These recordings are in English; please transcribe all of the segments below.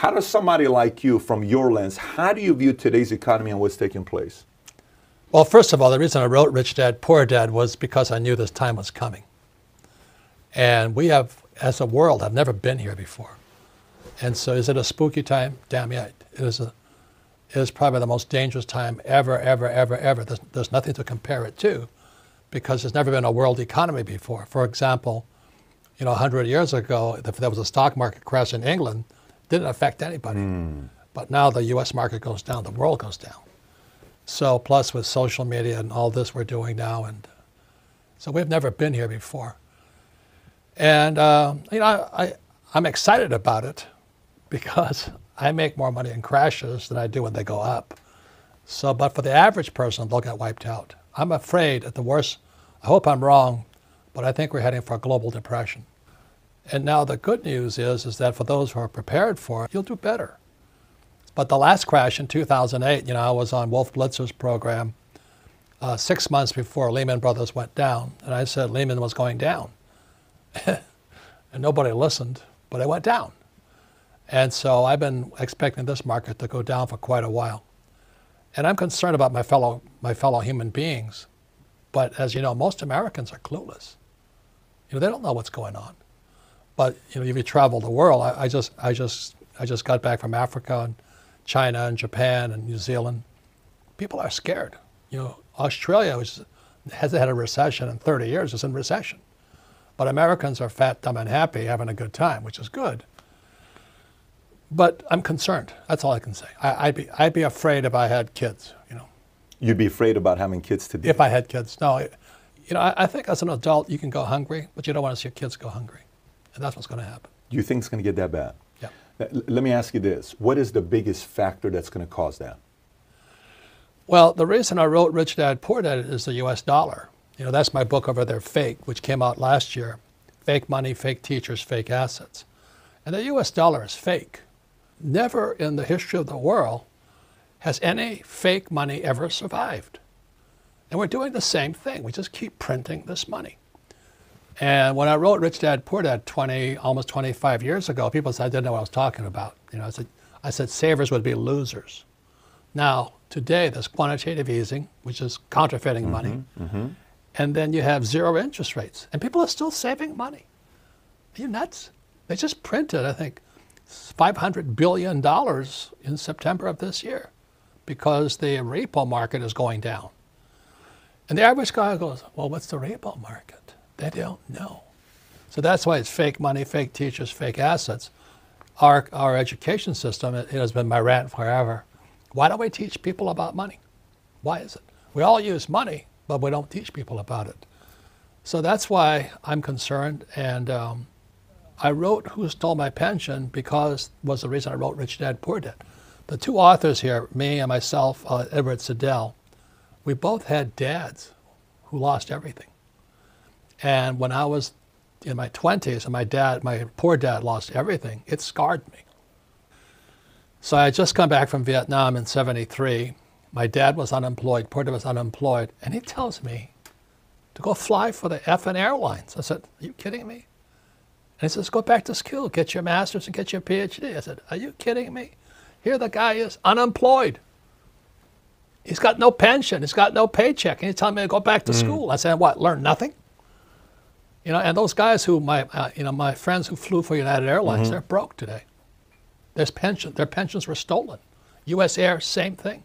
How does somebody like you, from your lens, how do you view today's economy and what's taking place? Well, first of all, the reason I wrote Rich Dad, Poor Dad was because I knew this time was coming. And we have, as a world, have never been here before. And so is it a spooky time? Damn yeah, it is probably the most dangerous time ever, ever, ever, ever. There's nothing to compare it to because there's never been a world economy before. For example, 100 years ago, if there was a stock market crash in England, it didn't affect anybody. But now the U.S. market goes down, the world goes down. So plus with social media and all this we're doing now, and so we've never been here before. And I'm excited about it because I make more money in crashes than I do when they go up. So, but for the average person, they'll get wiped out. I'm afraid at the worst, I hope I'm wrong, but I think we're heading for a global depression. And now the good news is that for those who are prepared for it, you'll do better. But the last crash in 2008, I was on Wolf Blitzer's program 6 months before Lehman Brothers went down. And I said Lehman was going down. And nobody listened, but it went down. And so I've been expecting this market to go down for quite a while. And I'm concerned about my fellow human beings. But as you know, most Americans are clueless. They don't know what's going on. But if you travel the world, I just got back from Africa and China and Japan and New Zealand. People are scared. Australia, which hasn't had a recession in 30 years, is in recession. But Americans are fat, dumb, and happy, having a good time, which is good. But I'm concerned. That's all I can say. I'd be afraid if I had kids. You'd be afraid about having kids today? If I had kids, no. I think as an adult you can go hungry, but you don't want to see your kids go hungry, and that's what's going to happen. Do you think it's going to get that bad? Yeah. Let me ask you this: what is the biggest factor that's going to cause that? Well, the reason I wrote Rich Dad, Poor Dad is the U.S. dollar. That's my book over there, Fake, which came out last year. Fake money, fake teachers, fake assets. And the U.S. dollar is fake. Never in the history of the world has any fake money ever survived. And we're doing the same thing. We just keep printing this money. And when I wrote Rich Dad, Poor Dad almost 25 years ago, people said I didn't know what I was talking about. I said savers would be losers. Now, today, there's quantitative easing, which is counterfeiting money. And then you have zero interest rates. And people are still saving money. Are you nuts? They just printed, I think, $500 billion in September of this year because the repo market is going down. And the average guy goes, well, what's the repo market? They don't know. So that's why it's fake money, fake teachers, fake assets. Our education system, it has been my rant forever. Why don't we teach people about money? Why is it? We all use money, but we don't teach people about it. So that's why I'm concerned. And I wrote Who Stole My Pension because was the reason I wrote Rich Dad, Poor Dad. The two authors here, me and myself, Edward Siddell, we both had dads who lost everything. And when I was in my 20s and my poor dad lost everything, it scarred me. So I had just come back from Vietnam in '73. My dad was unemployed, poor dad was unemployed, and he tells me to go fly for the effing airlines. I said, are you kidding me? And he says, go back to school, get your master's and get your PhD. I said, are you kidding me? Here the guy is unemployed. He's got no pension, he's got no paycheck, and he's telling me to go back to school. I said, what, learn nothing? And those guys who, my friends who flew for United Airlines, they're broke today. Their pensions were stolen. U.S. Air, same thing.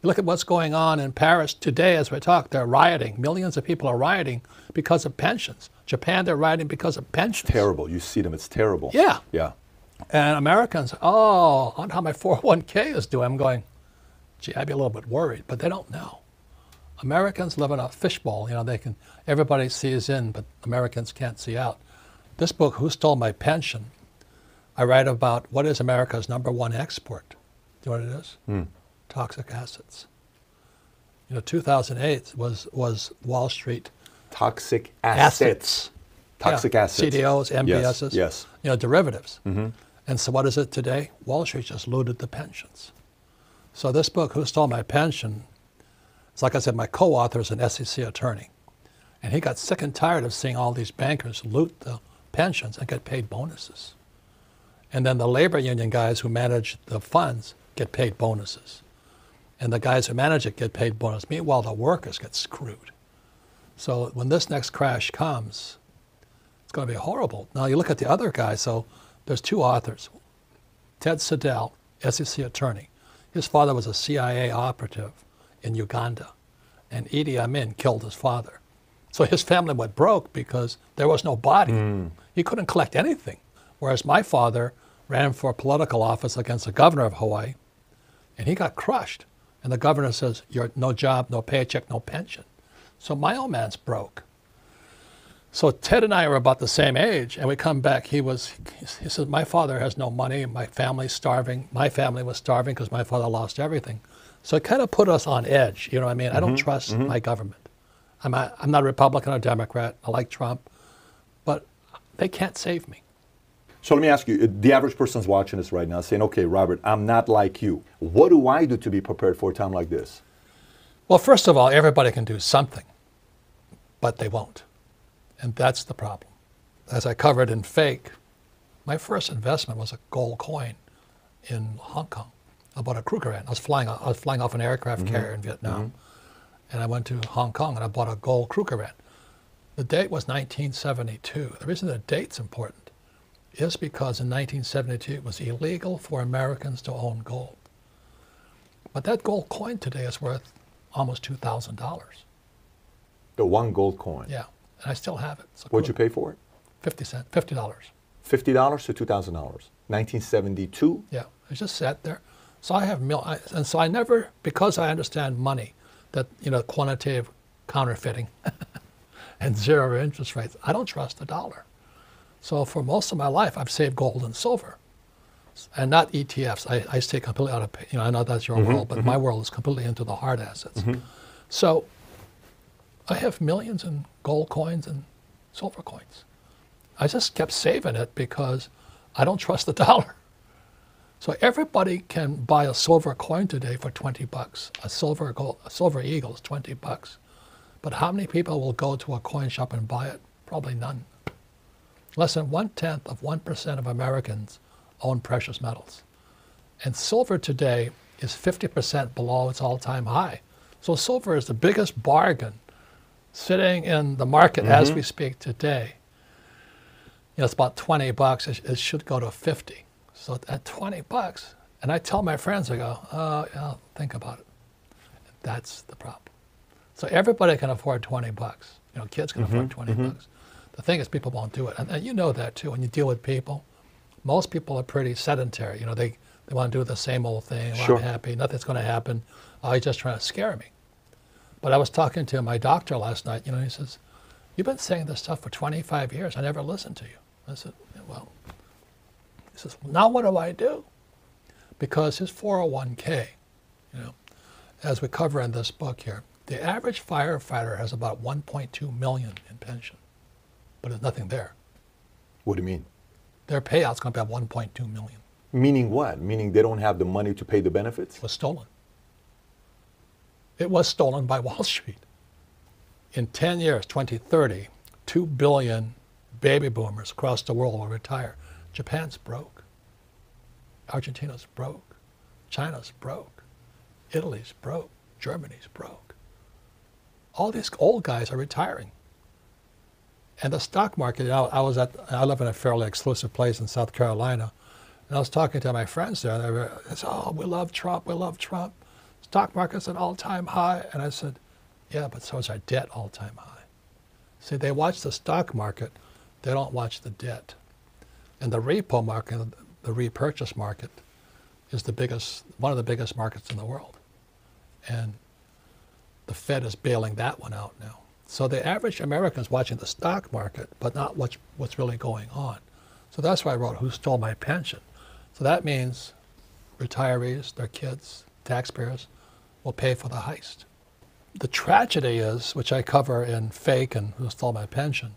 You look at what's going on in Paris today as we talk, they're rioting. Millions of people are rioting because of pensions. Japan, they're rioting because of pensions. Terrible. You see them, it's terrible. Yeah. Yeah. And Americans, I wonder how my 401k is doing. I'm going, gee, I'd be a little bit worried, but they don't know. Americans live in a fishbowl. Everybody sees in, but Americans can't see out. This book, Who Stole My Pension, I write about what is America's #1 export. Do you know what it is? Toxic assets. 2008 was Wall Street. Toxic assets. Toxic assets. CDOs, MBSs. Yes. Derivatives. And so what is it today? Wall Street just looted the pensions. So this book, Who Stole My Pension, it's like I said, my co-author is an SEC attorney. And he got sick and tired of seeing all these bankers loot the pensions and get paid bonuses. And then the labor union guys who manage the funds get paid bonuses. And the guys who manage it get paid bonus. Meanwhile, the workers get screwed. So when this next crash comes, it's going to be horrible. Now you look at the other guy. So there's two authors. Ted Siddell, SEC attorney. His father was a CIA operative in Uganda. And Idi Amin killed his father. So his family went broke because there was no body. He couldn't collect anything. Whereas my father ran for political office against the governor of Hawaii, and he got crushed. And the governor says, "You're no job, no paycheck, no pension." So my old man's broke. So Ted and I are about the same age, and we come back. He says, "My father has no money. My family's starving. My family was starving because my father lost everything." So it kind of put us on edge. You know what I mean? I don't trust my government. I'm not a Republican or Democrat. I like Trump, but they can't save me. So let me ask you, the average person's watching this right now saying, okay, Robert, I'm not like you. What do I do to be prepared for a time like this? Well, first of all, everybody can do something, but they won't. And that's the problem. As I covered in Fake, my first investment was a gold coin in Hong Kong. I bought a Krugerrand. I was flying off an aircraft carrier in Vietnam. And I went to Hong Kong and I bought a gold Krugerrand. The date was 1972. The reason the date's important is because in 1972 it was illegal for Americans to own gold. But that gold coin today is worth almost $2,000. The one gold coin? Yeah, and I still have it. So what'd you pay for it? $50. $50 to $2,000. 1972? Yeah, it just sat there. So I have and so I never, because I understand money, that quantitative counterfeiting and zero interest rates, I don't trust the dollar. So for most of my life, I've saved gold and silver, and not ETFs. I stay completely out of, I know that's your world, but my world is completely into the hard assets. So I have millions in gold coins and silver coins. I just kept saving it because I don't trust the dollar. So everybody can buy a silver coin today for $20. A silver eagle is $20. But how many people will go to a coin shop and buy it? Probably none. Less than 1/10% of Americans own precious metals. And silver today is 50% below its all-time high. So silver is the biggest bargain sitting in the market as we speak today. It's about $20. It should go to 50. So at $20, and I tell my friends, I go, yeah, think about it. That's the problem. So everybody can afford $20. Kids can afford $20. The thing is, people won't do it. And you know that too. When you deal with people, most people are pretty sedentary. They want to do the same old thing. Well, I'm happy. Nothing's going to happen. Oh, he's just trying to scare me. But I was talking to my doctor last night. He says, "You've been saying this stuff for 25 years. I never listened to you." I said, "Well," he says, "Now what do I do?" Because his 401k, as we cover in this book here, the average firefighter has about 1.2 million in pension. But there's nothing there. What do you mean? Their payout's going to be at 1.2 million. Meaning what? Meaning they don't have the money to pay the benefits? It was stolen. It was stolen by Wall Street. In 10 years, 2030, 2 billion baby boomers across the world will retire. Japan's broke. Argentina's broke. China's broke. Italy's broke. Germany's broke. All these old guys are retiring. And the stock market, I live in a fairly exclusive place in South Carolina, and I was talking to my friends there, and they said, "Oh, we love Trump, we love Trump. Stock market's at all-time high." And I said, "Yeah, but so is our debt all-time high." See, they watch the stock market, they don't watch the debt. And the repo market, the repurchase market, is one of the biggest markets in the world. And the Fed is bailing that one out now. So the average American is watching the stock market, but not what's really going on. So that's why I wrote Who Stole My Pension? So that means retirees, their kids, taxpayers will pay for the heist. The tragedy is, which I cover in Fake and Who Stole My Pension,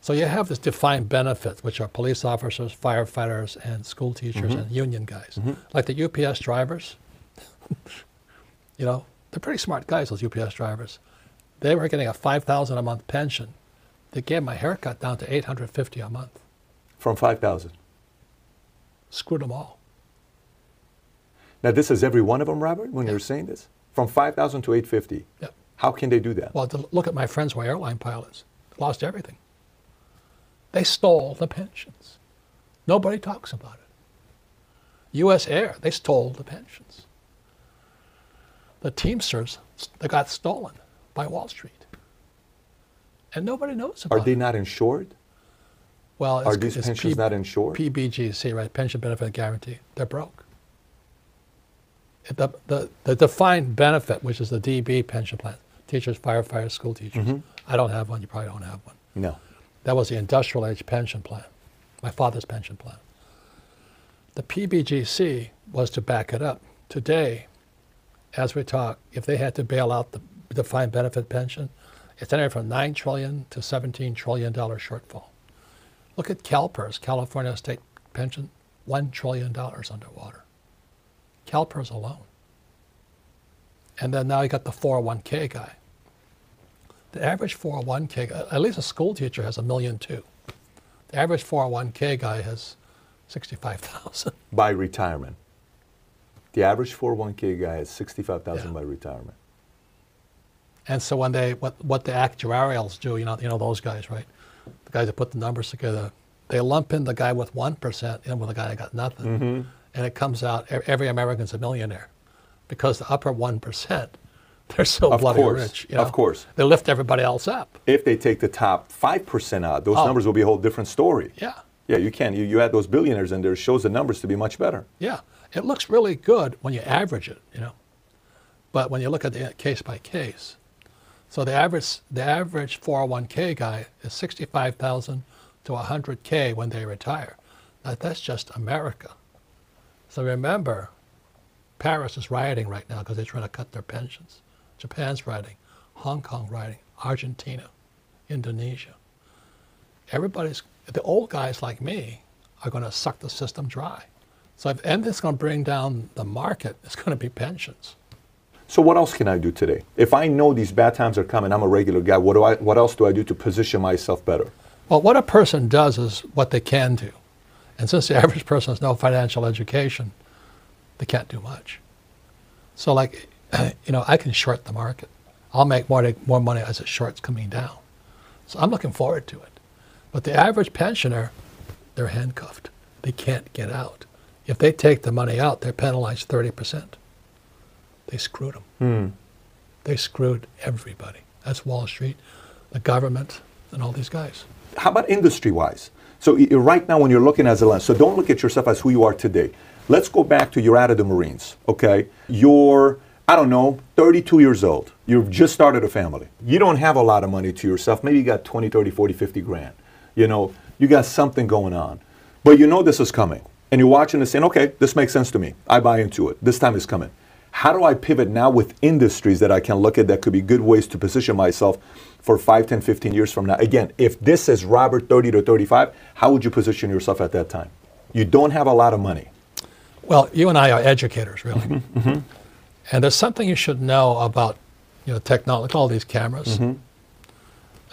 so you have this defined benefit, which are police officers, firefighters, and school teachers and union guys. Like the UPS drivers, they're pretty smart guys, those UPS drivers. They were getting a $5,000 a month pension. They gave my haircut down to $850 a month. From $5,000? screwed them all. Now, this is every one of them, Robert, when you're saying this? From 5,000 to 850. Yep. How can they do that? Well, look at my friends who are airline pilots. They lost everything. They stole the pensions. Nobody talks about it. U.S. Air, they stole the pensions. The Teamsters, they got stolen by Wall Street. And nobody knows about it. Are they not insured? Well, Are these pensions not insured? PBGC, right? Pension Benefit Guarantee. They're broke. The defined benefit, which is the DB pension plan, teachers, firefighters, school teachers. I don't have one. You probably don't have one. No. That was the industrial age pension plan, my father's pension plan. The PBGC was to back it up. Today, as we talk, if they had to bail out the defined benefit pension, it's anywhere from $9 trillion to $17 trillion shortfall. Look at CalPERS, California State Pension, $1 trillion underwater. CalPERS alone. And then now you got the 401k guy. The average 401k guy, at least a school teacher has $1.2 million. The average 401k guy has 65,000. By retirement. The average 401k guy has 65,000 by retirement. And so when what the actuarials do, you know those guys, right? The guys that put the numbers together, they lump in the guy with 1% in with the guy that got nothing. And it comes out every American's a millionaire, because the upper 1%, they're so bloody rich. You know? Of course. They lift everybody else up. If they take the top 5% out, those numbers will be a whole different story. Yeah. Yeah, you can. You add those billionaires in there, it shows the numbers to be much better. Yeah. It looks really good when you average it, you know. But when you look at the case by case, so the average 401k guy is 65,000 to 100k when they retire. Now, that's just America. So remember, Paris is rioting right now because they're trying to cut their pensions. Japan's rioting, Hong Kong rioting, Argentina, Indonesia. The old guys like me are going to suck the system dry. So if anything's going to bring down the market, it's going to be pensions. So what else can I do today? If I know these bad times are coming, I'm a regular guy, what else do I do to position myself better? Well, what a person does is what they can do. And since the average person has no financial education, they can't do much. So like, I can short the market. I'll make more money as it shorts coming down. So I'm looking forward to it. But the average pensioner, they're handcuffed. They can't get out. If they take the money out, they're penalized 30%. They screwed them. They screwed everybody. That's Wall Street, the government, and all these guys. How about industry-wise? So right now when you're looking as a lens, so don't look at yourself as who you are today. Let's go back to you're out of the Marines, okay? You're, 32 years old. You've just started a family. You don't have a lot of money to yourself. Maybe you got 20, 30, 40, 50 grand. You got something going on. But this is coming. And you're watching this saying, okay, this makes sense to me. I buy into it. This time is coming. How do I pivot now with industries that I can look at that could be good ways to position myself for 5, 10, 15 years from now? Again, if this is Robert 30 to 35, how would you position yourself at that time? You don't have a lot of money. Well, you and I are educators, really. And there's something you should know about technology, all these cameras.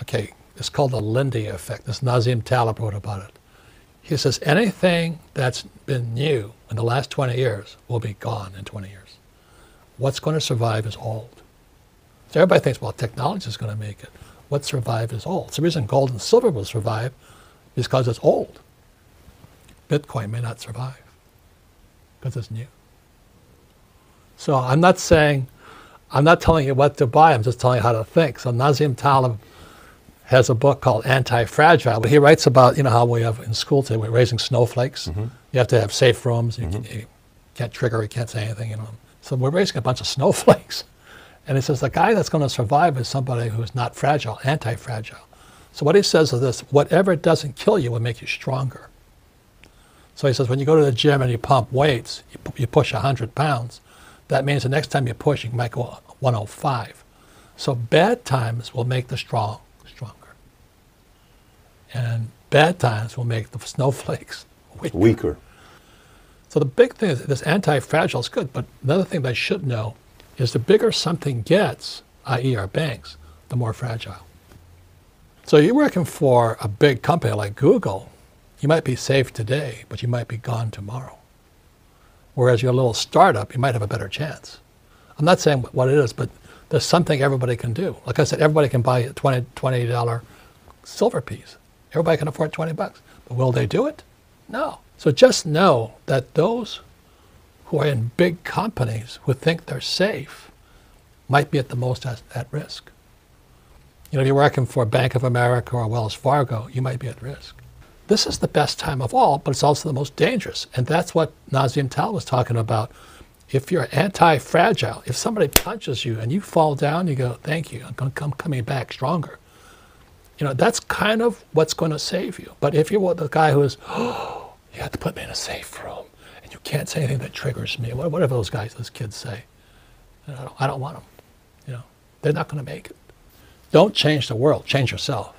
Okay, it's called the Lindy effect. This Nassim Taleb wrote about it. He says anything that's been new in the last 20 years will be gone in 20 years. What's going to survive is old. So everybody thinks, well, technology is going to make it. What survives is old. It's the reason gold and silver will survive is because it's old. Bitcoin may not survive because it's new. So I'm not telling you what to buy, I'm just telling you how to think. So Nassim Taleb has a book called Anti-Fragile. He writes about, how we have in school today, we're raising snowflakes. You have to have safe rooms. You can't trigger, you can't say anything, So we're raising a bunch of snowflakes. And he says the guy that's going to survive is somebody who's not fragile, anti-fragile. So what he says is this: whatever doesn't kill you will make you stronger. So he says when you go to the gym and you pump weights, you push 100 pounds, that means the next time you push, you might go 105. So bad times will make the strong stronger. And bad times will make the snowflakes weaker. So the big thing is this anti-fragile is good, but another thing they should know is the bigger something gets, i.e. our banks, the more fragile. So you're working for a big company like Google, You might be safe today, but you might be gone tomorrow. Whereas your little startup, you might have a better chance. I'm not saying what it is, but there's something everybody can do. Like I said, everybody can buy a $20 silver piece. Everybody can afford 20 bucks. But will they do it? No. So just know that those who are in big companies who think they're safe might be at the most at risk. You know, if you're working for Bank of America or Wells Fargo, you might be at risk. This is the best time of all, but it's also the most dangerous. And that's what Nassim Taleb was talking about. If you're anti-fragile, if somebody punches you and you fall down, you go, thank you, I'm coming back stronger. You know, that's kind of what's going to save you. But if you're the guy who is, oh, you have to put me in a safe room, and you can't say anything that triggers me, whatever those kids say, I don't want them. You know, they're not going to make it. Don't change the world, change yourself.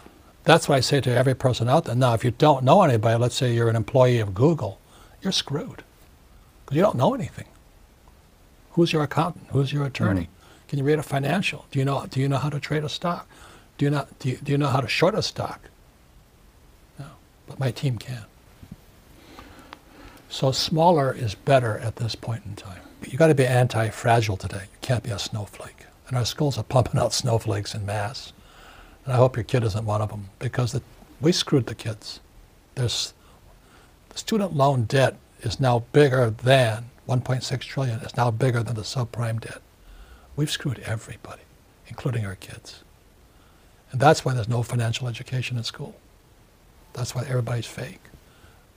That's what I say to every person out there. Now, if you don't know anybody, let's say you're an employee of Google, you're screwed because you don't know anything. Who's your accountant? Who's your attorney? Can you read a financial? Do you know how to trade a stock? Do you know how to short a stock? No, but my team can. So smaller is better at this point in time. But you got to be anti-fragile today. You can't be a snowflake. And our schools are pumping out snowflakes in mass. And I hope your kid isn't one of them, because we screwed the kids. The student loan debt is now bigger than 1.6 trillion. It's now bigger than the subprime debt. We've screwed everybody, including our kids. And that's why there's no financial education in school. That's why everybody's fake.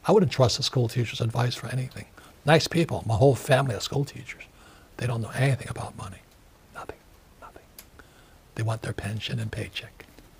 I wouldn't trust a school teacher's advice for anything. Nice people, my whole family of school teachers. They don't know anything about money. Nothing. They want their pension and paycheck.